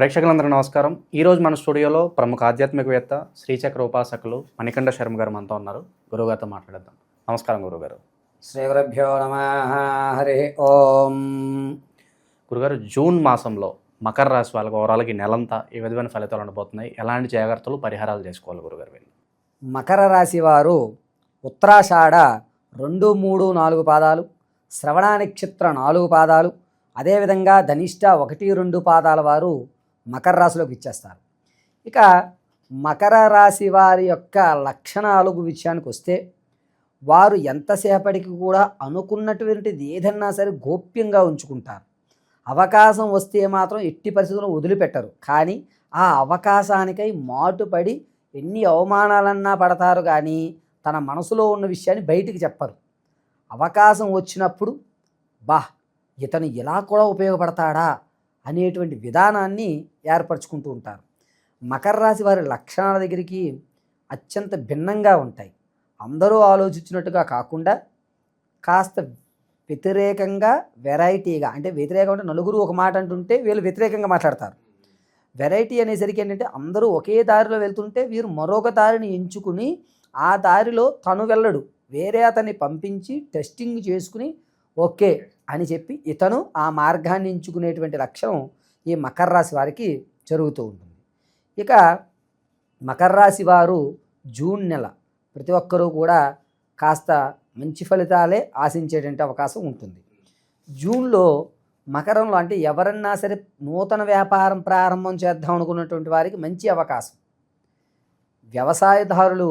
ప్రేక్షకులందరూ నమస్కారం. ఈరోజు మన స్టూడియోలో ప్రముఖ ఆధ్యాత్మికవేత్త శ్రీచక్ర ఉపాసకులు మణికంఠ శర్మ గారు మనతో ఉన్నారు. గురువుగారితో మాట్లాడదాం. నమస్కారం గురుగారు. శ్రీ గురుభ్యో నమః. హరి ఓం. గురుగారు, జూన్ మాసంలో మకర రాశి వాళ్ళకి ఓవరాల్కి నెలంతా ఏ విధమైన ఫలితాలు ఉండబోతున్నాయి? ఎలాంటి జాగ్రత్తలు పరిహారాలు చేసుకోవాలి గురుగారు వీళ్ళు? మకర రాశి వారు ఉత్తరాషాఢ 2, 3, 4 పాదాలు, శ్రవణ నక్షత్ర 4 పాదాలు, అదేవిధంగా ధనిష్ట 1, 2 పాదాల వారు మకర రాశిలోకి ఇచ్చేస్తారు. ఇక మకర రాశి వారి యొక్క లక్షణాలు విషయానికి వస్తే, వారు ఎంతసేపటికి కూడా అనుకున్నటువంటిది ఏదన్నా సరే గోప్యంగా ఉంచుకుంటారు. అవకాశం వస్తే మాత్రం ఎట్టి పరిస్థితుల్లో వదిలిపెట్టరు. కానీ ఆ అవకాశానికై మాటుపడి ఎన్ని అవమానాలన్నా పడతారు, కానీ తన మనసులో ఉన్న విషయాన్ని బయటికి చెప్పరు. అవకాశం వచ్చినప్పుడు ఇతను ఇలా కూడా ఉపయోగపడతాడా అనేటువంటి విధానాన్ని ఏర్పరచుకుంటూ ఉంటారు. మకర రాశి వారి లక్షణాల దగ్గరికి అత్యంత భిన్నంగా ఉంటాయి. అందరూ ఆలోచించినట్టుగా కాకుండా కాస్త వ్యతిరేకంగా, వెరైటీగా, అంటే వ్యతిరేకం అంటే నలుగురు ఒక మాట అంటుంటే వీళ్ళు వ్యతిరేకంగా మాట్లాడతారు. వెరైటీ అనేసరికి ఏంటంటే అందరూ ఒకే దారిలో వెళ్తుంటే వీరు మరొక దారిని ఎంచుకుని ఆ దారిలో తను వెళ్ళడు, వేరే అతన్ని పంపించి టెస్టింగ్ చేసుకుని ఓకే అని చెప్పి ఇతను ఆ మార్గాన్ని ఎంచుకునేటువంటి లక్షణం ఈ మకర రాశి వారికి జరుగుతూ ఉంటుంది. ఇక మకర రాశి వారు జూన్ నెల ప్రతి ఒక్కరూ కూడా కాస్త మంచి ఫలితాలే ఆశించేటువంటి అవకాశం ఉంటుంది. జూన్లో మకరంలో అంటే ఎవరన్నా సరే నూతన వ్యాపారం ప్రారంభం చేద్దాం అనుకున్నటువంటి వారికి మంచి అవకాశం. వ్యవసాయదారులు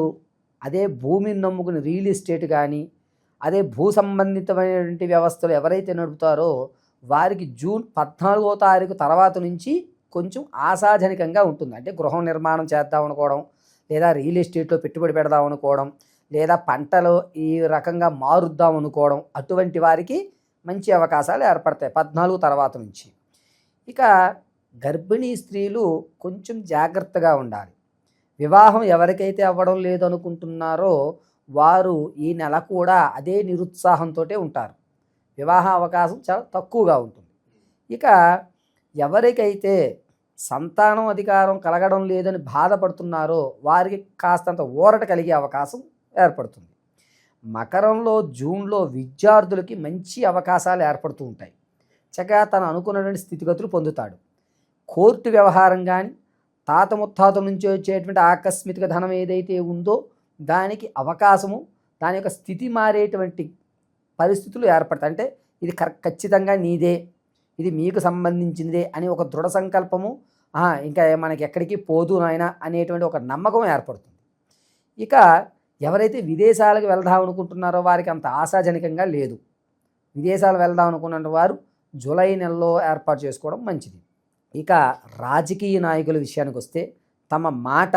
అదే భూమిని నమ్ముకుని రియల్ ఎస్టేట్ కానీ, అదే భూ సంబంధితమైనటువంటి వ్యవస్థలు ఎవరైతే నడుపుతారో వారికి జూన్ 14వ తారీఖు తర్వాత నుంచి కొంచెం ఆశాజనకంగా ఉంటుంది. అంటే గృహం నిర్మాణం చేద్దాం అనుకోవడం, లేదా రియల్ ఎస్టేట్లో పెట్టుబడి పెడదాం అనుకోవడం, లేదా పంటలు ఈ రకంగా మారుద్దాం అనుకోవడం, అటువంటి వారికి మంచి అవకాశాలు ఏర్పడతాయి 14 తర్వాత నుంచి. ఇక గర్భిణీ స్త్రీలు కొంచెం జాగ్రత్తగా ఉండాలి. వివాహం ఎవరికైతే అవ్వడం లేదనుకుంటున్నారో వారు ఈ నెల కూడా అదే నిరుత్సాహంతో ఉంటారు. వివాహ అవకాశం చాలా తక్కువగా ఉంటుంది. ఇక ఎవరికైతే సంతానం అధికారం కలగడం లేదని బాధపడుతున్నారో వారికి కాస్తంత ఊరట కలిగే అవకాశం ఏర్పడుతుంది. మకరంలో జూన్లో విద్యార్థులకి మంచి అవకాశాలు ఏర్పడుతూ ఉంటాయి. చక్కగా తను అనుకున్నటువంటి స్థితిగతులు పొందుతాడు. కోర్టు వ్యవహారం కానీ, తాత ముత్తాతల నుంచి వచ్చేటువంటి ఆకస్మిక ధనం ఏదైతే ఉందో దానికి అవకాశము, దాని యొక్క స్థితి మారేటువంటి పరిస్థితులు ఏర్పడతాయి. అంటే ఇది ఖచ్చితంగా నీదే, ఇది మీకు సంబంధించిందే అని ఒక దృఢ సంకల్పము, ఇంకా మనకి ఎక్కడికి పోదు నాయన అనేటువంటి ఒక నమ్మకం ఏర్పడుతుంది. ఇక ఎవరైతే విదేశాలకు వెళ్దాం అనుకుంటున్నారో వారికి అంత ఆశాజనకంగా లేదు. విదేశాలు వెళ్దాం అనుకున్న వారు జూలై నెలలో ఏర్పాటు చేసుకోవడం మంచిది. ఇక రాజకీయ నాయకుల విషయానికి వస్తే, తమ మాట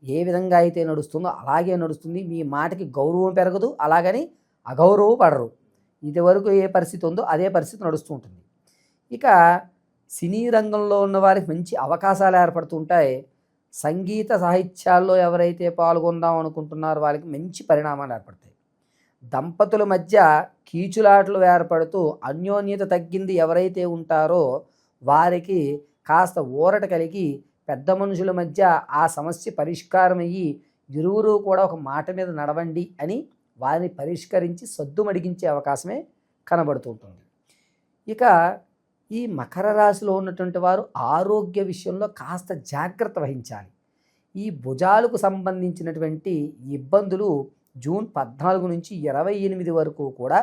ఏ విధంగా అయితే నడుస్తుందో అలాగే నడుస్తుంది. మీ మాటకి గౌరవం పెరగదు, అలాగని అగౌరవపడరు. ఇదివరకు ఏ పరిస్థితి ఉందో అదే పరిస్థితి నడుస్తూ ఉంటుంది. ఇక సినీ రంగంలో ఉన్న వారికి మంచి అవకాశాలు ఏర్పడుతూ ఉంటాయి. సంగీత సాహిత్యాల్లో ఎవరైతే పాల్గొందాం అనుకుంటున్నారో వారికి మంచి పరిణామాలు ఏర్పడతాయి. దంపతుల మధ్య కీచులాటలు ఏర్పడుతూ అన్యోన్యత తగ్గింది ఎవరైతే ఉంటారో వారికి కాస్త ఊరట కలిగి పెద్ద మనుషుల మధ్య ఆ సమస్య పరిష్కారం అయ్యి ఇరువురు కూడా ఒక మాట మీద నడవండి అని వారిని పరిష్కరించి సద్దుమడిగించే అవకాశమే కనబడుతూ ఉంటుంది. ఇక ఈ మకర రాశిలో ఉన్నటువంటి వారు ఆరోగ్య విషయంలో కాస్త జాగ్రత్త వహించాలి. ఈ భుజాలకు సంబంధించినటువంటి ఇబ్బందులు జూన్ 14 నుంచి 28 వరకు కూడా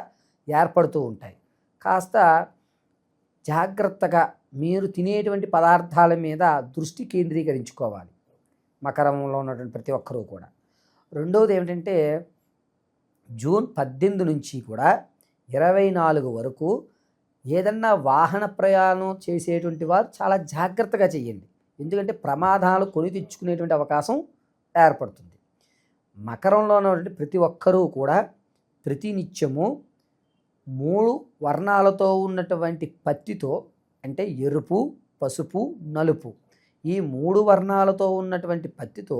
ఏర్పడుతూ ఉంటాయి. కాస్త జాగ్రత్తగా మీరు తినేటువంటి పదార్థాల మీద దృష్టి కేంద్రీకరించుకోవాలి మకరంలో ఉన్నటువంటి ప్రతి ఒక్కరూ కూడా. రెండవది ఏమిటంటే, జూన్ 18 నుంచి కూడా 24 వరకు ఏదన్నా వాహన ప్రయాణం చేసేటువంటి వారు చాలా జాగ్రత్తగా చేయండి. ఎందుకంటే ప్రమాదాలు కొని తెచ్చుకునేటువంటి అవకాశం ఏర్పడుతుంది. మకరంలో ఉన్నటువంటి ప్రతి ఒక్కరూ కూడా ప్రతి నిత్యము 3 వర్ణాలతో ఉన్నటువంటి పత్తితో, అంటే ఎరుపు, పసుపు, నలుపు, ఈ 3 వర్ణాలతో ఉన్నటువంటి పత్తితో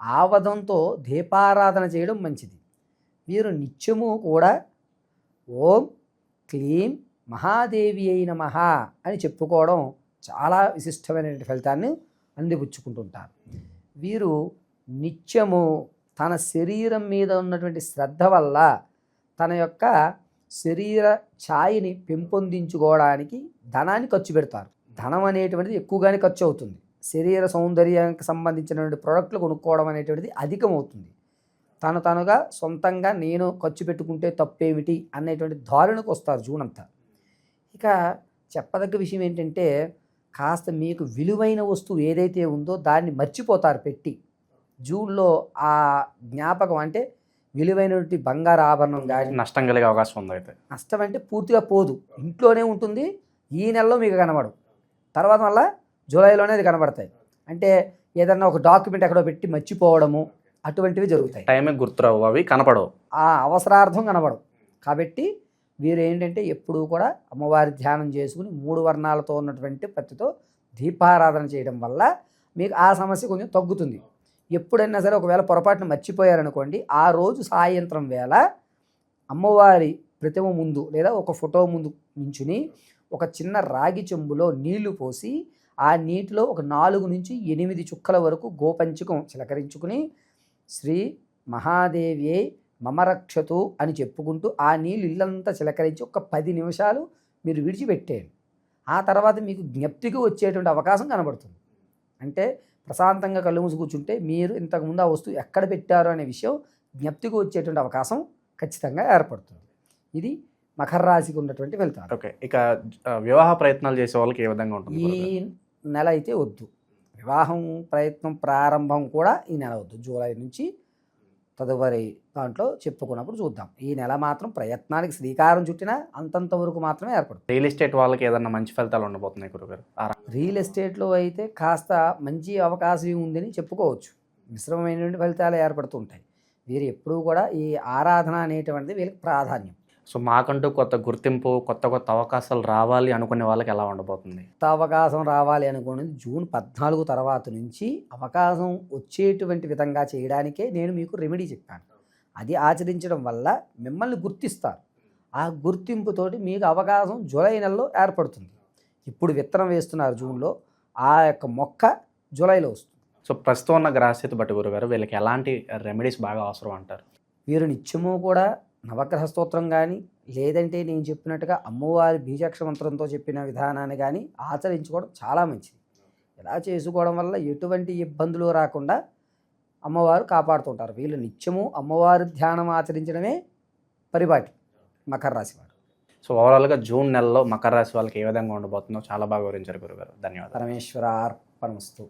ఆవదంతో దీపారాధన చేయడం మంచిది. వీరు నిత్యము కూడా ఓం క్లీం మహాదేవి అయిన మహా అని చెప్పుకోవడం చాలా విశిష్టమైనటువంటి ఫలితాన్ని అందిపుచ్చుకుంటుంటారు. వీరు నిత్యము తన శరీరం మీద ఉన్నటువంటి శ్రద్ధ వల్ల తన యొక్క శరీర ఛాయని పెంపొందించుకోవడానికి ధనాన్ని ఖర్చు పెడతారు. ధనం అనేటువంటిది ఎక్కువగానే ఖర్చు అవుతుంది. శరీర సౌందర్యానికి సంబంధించినటువంటి ప్రోడక్ట్లు కొనుక్కోవడం అనేటువంటిది అధికమవుతుంది. తనుగా సొంతంగా నేను ఖర్చు పెట్టుకుంటే తప్పేమిటి అనేటువంటి ధోరణికి వస్తారు జూన్ అంతా. ఇక చెప్పదగ్గ విషయం ఏంటంటే, కాస్త మీకు విలువైన వస్తువు ఏదైతే ఉందో దాన్ని మర్చిపోతారు పెట్టి. జూన్లో ఆ జ్ఞాపకం అంటే విలువైనటువంటి బంగారు ఆభరణం కానీ నష్టం కలిగే అవకాశం ఉంది. అయితే నష్టం అంటే పూర్తిగా పోదు, ఇంట్లోనే ఉంటుంది. ఈ నెలలో మీకు కనబడవు, తర్వాత మళ్ళీ జూలైలోనే అది కనబడతాయి. అంటే ఏదన్నా ఒక డాక్యుమెంట్ ఎక్కడో పెట్టి మర్చిపోవడము అటువంటివి జరుగుతాయి. టైమే గుర్తురావు, అవి కనపడవు, ఆ అవసరార్థం కనబడవు. కాబట్టి వీరు ఏంటంటే ఎప్పుడూ కూడా అమ్మవారి ధ్యానం చేసుకుని 3 వర్ణాలతో ఉన్నటువంటి పత్తితో దీపారాధన చేయడం వల్ల మీకు ఆ సమస్య కొంచెం తగ్గుతుంది. ఎప్పుడైనా సరే ఒకవేళ పొరపాటున మర్చిపోయారనుకోండి, ఆ రోజు సాయంత్రం వేళ అమ్మవారి ప్రతిమ ముందు లేదా ఒక ఫోటో ముందు నించుని ఒక చిన్న రాగి చెంబులో నీళ్లు పోసి ఆ నీటిలో ఒక 4 నుంచి 8 చుక్కల వరకు గోపంచకం చిలకరించుకుని శ్రీ మహాదేవ్యే మమరక్షతు అని చెప్పుకుంటూ ఆ నీళ్ళు ఇల్లంతా చిలకరించి ఒక 10 నిమిషాలు మీరు విడిచిపెట్టేయండి. ఆ తర్వాత మీకు జ్ఞప్తికి వచ్చేటువంటి అవకాశం కనబడుతుంది. అంటే ప్రశాంతంగా కళ్ళు మూసి కూర్చుంటే మీరు ఇంతకుముందు ఆ వస్తువు ఎక్కడ పెట్టారు అనే విషయం జ్ఞప్తికి వచ్చేటువంటి అవకాశం ఖచ్చితంగా ఏర్పడుతుంది. ఇది మకర రాశికి ఉన్నటువంటి ఫలితాలు. ఓకే, ఇక వివాహ ప్రయత్నాలు చేసే వాళ్ళకి ఏ విధంగా ఉంటుంది? ఈ నెల అయితే వద్దు. వివాహం ప్రయత్నం ప్రారంభం కూడా ఈ నెల వద్దు. జూలై నుంచి తదుపరి దాంట్లో చెప్పుకున్నప్పుడు చూద్దాం. ఈ నెల మాత్రం ప్రయత్నానికి శ్రీకారం చుట్టినా అంతంత వరకు మాత్రమే ఏర్పడుతుంది. రియల్ ఎస్టేట్ వాళ్ళకి ఏదన్నా మంచి ఫలితాలు ఉండబోతున్నాయి గురుగారు? రియల్ ఎస్టేట్లో అయితే కాస్త మంచి అవకాశం ఉందని చెప్పుకోవచ్చు. మిశ్రమమైనటువంటి ఫలితాలు ఏర్పడుతూ ఉంటాయి. వీరు ఎప్పుడూ కూడా ఈ ఆరాధన అనేటువంటిది వీళ్ళకి ప్రాధాన్యం. సో మాకంటూ కొత్త గుర్తింపు, కొత్త అవకాశాలు రావాలి అనుకునే వాళ్ళకి ఎలా ఉండబోతుంది? కొత్త అవకాశం రావాలి అనుకునేది జూన్ 14 తర్వాత నుంచి అవకాశం వచ్చేటువంటి విధంగా చేయడానికే నేను మీకు రెమెడీ చెప్పాను. అది ఆచరించడం వల్ల మిమ్మల్ని గుర్తిస్తారు. ఆ గుర్తింపుతోటి మీకు అవకాశం జూలై నెలలో ఏర్పడుతుంది. ఇప్పుడు విత్తనం వేస్తున్నారు జూన్లో, ఆ యొక్క మొక్క జూలైలో వస్తుంది. సో ప్రస్తుతం ఉన్న గ్రహస్థితి బట్టి గురుగారు వీళ్ళకి ఎలాంటి రెమెడీస్ బాగా అవసరం అంటారు? వీరు నిత్యము కూడా నవగ్రహ స్తోత్రం కానీ లేదంటే నేను చెప్పినట్టుగా అమ్మవారి బీజాక్షర మంత్రంతో చెప్పిన విధానాన్ని కానీ ఆచరించుకోవడం చాలా మంచిది. ఇలా చేసుకోవడం వల్ల ఎటువంటి ఇబ్బందులు రాకుండా అమ్మవారు కాపాడుతుంటారు. వీళ్ళు నిత్యము అమ్మవారి ధ్యానం ఆచరించడమే పరిపాటి మకర రాశి వారు. సో ఓవరాల్గా జూన్ నెలలో మకర రాశి వాళ్ళకి ఏ విధంగా ఉండబోతుందో చాలా బాగా వివరించారు గురుగారు. ధన్యవాదాలు. పరమేశ్వరార్పణమస్తు.